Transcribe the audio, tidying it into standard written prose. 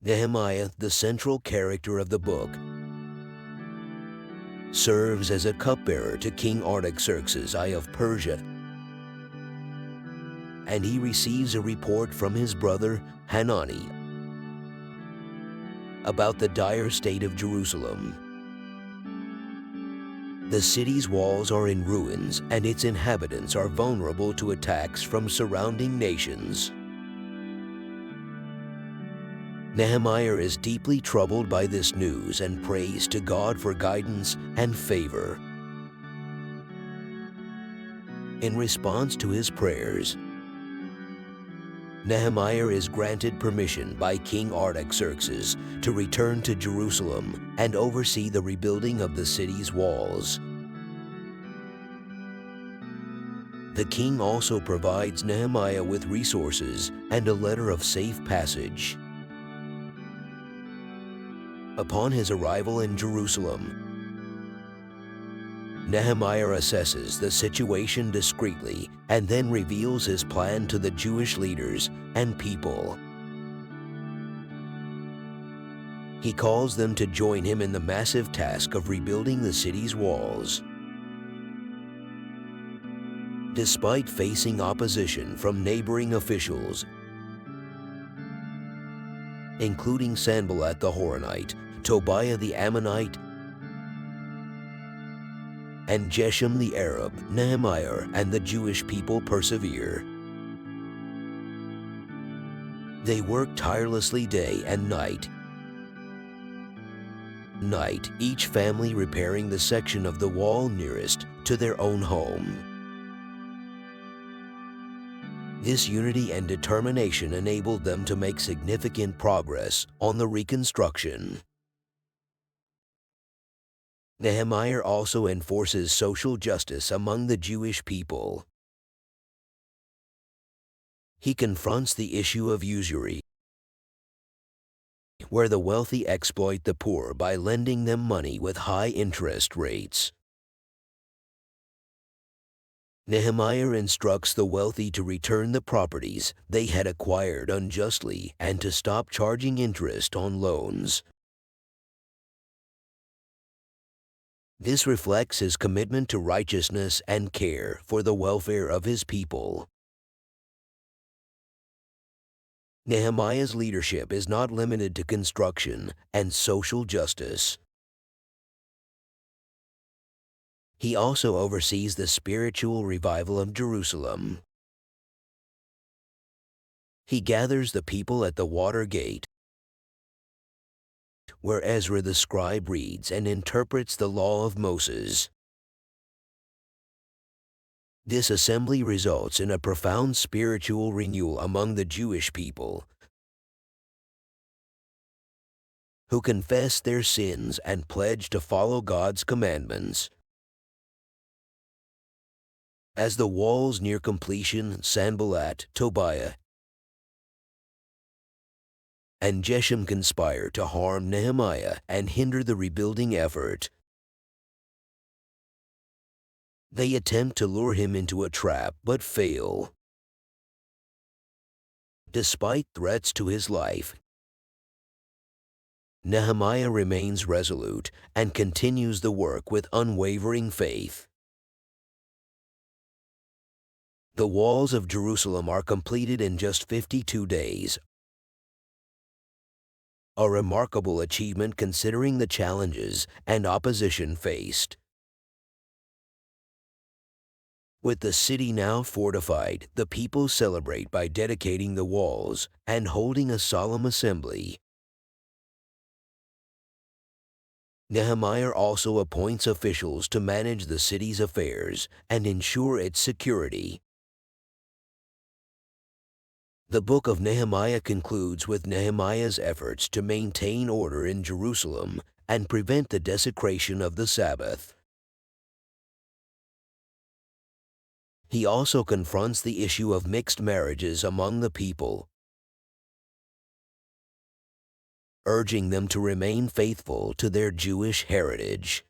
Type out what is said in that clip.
Nehemiah, the central character of the book, serves as a cupbearer to King Artaxerxes I of Persia, and he receives a report from his brother Hanani about the dire state of Jerusalem. The city's walls are in ruins, and its inhabitants are vulnerable to attacks from surrounding nations. Nehemiah is deeply troubled by this news and prays to God for guidance and favor. In response to his prayers, Nehemiah is granted permission by King Artaxerxes to return to Jerusalem and oversee the rebuilding of the city's walls. The king also provides Nehemiah with resources and a letter of safe passage. Upon his arrival in Jerusalem, Nehemiah assesses the situation discreetly and then reveals his plan to the Jewish leaders and people. He calls them to join him in the massive task of rebuilding the city's walls. Despite facing opposition from neighboring officials, including Sanballat the Horonite, Tobiah the Ammonite, and Geshem the Arab, Nehemiah and the Jewish people persevere. They work tirelessly day and night, each family repairing the section of the wall nearest to their own home. This unity and determination enabled them to make significant progress on the reconstruction. Nehemiah also enforces social justice among the Jewish people. He confronts the issue of usury, where the wealthy exploit the poor by lending them money with high interest rates. Nehemiah instructs the wealthy to return the properties they had acquired unjustly and to stop charging interest on loans. This reflects his commitment to righteousness and care for the welfare of his people. Nehemiah's leadership is not limited to construction and social justice. He also oversees the spiritual revival of Jerusalem. He gathers the people at the water gate, where Ezra the scribe reads and interprets the law of Moses. This assembly results in a profound spiritual renewal among the Jewish people, who confess their sins and pledge to follow God's commandments. As the walls near completion, Sanballat, Tobiah, and Geshem conspire to harm Nehemiah and hinder the rebuilding effort. They attempt to lure him into a trap but fail. Despite threats to his life, Nehemiah remains resolute and continues the work with unwavering faith. The walls of Jerusalem are completed in just 52 days, a remarkable achievement considering the challenges and opposition faced. With the city now fortified, the people celebrate by dedicating the walls and holding a solemn assembly. Nehemiah also appoints officials to manage the city's affairs and ensure its security. The Book of Nehemiah concludes with Nehemiah's efforts to maintain order in Jerusalem and prevent the desecration of the Sabbath. He also confronts the issue of mixed marriages among the people, urging them to remain faithful to their Jewish heritage.